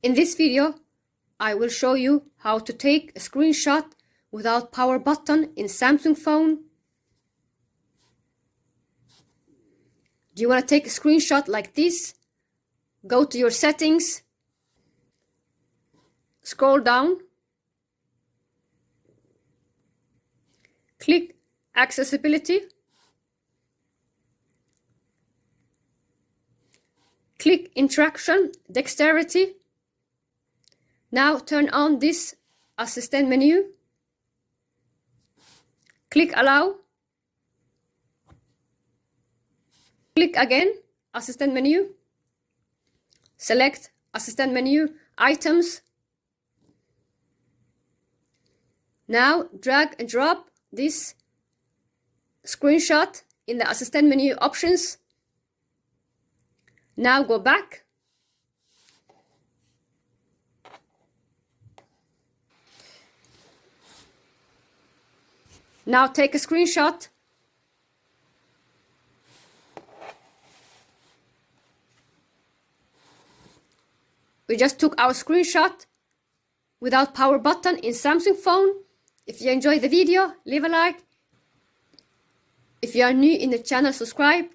In this video, I will show you how to take a screenshot without power button in Samsung phone. Do you want to take a screenshot like this? Go to your settings, scroll down, click accessibility, click interaction dexterity. Now turn on this assistant menu, click allow, click again assistant menu, select assistant menu items. Now drag and drop this screenshot in the assistant menu options. Now go back. Now take a screenshot. We just took our screenshot without power button in Samsung phone. If you enjoyed the video, leave a like. If you are new in the channel, subscribe.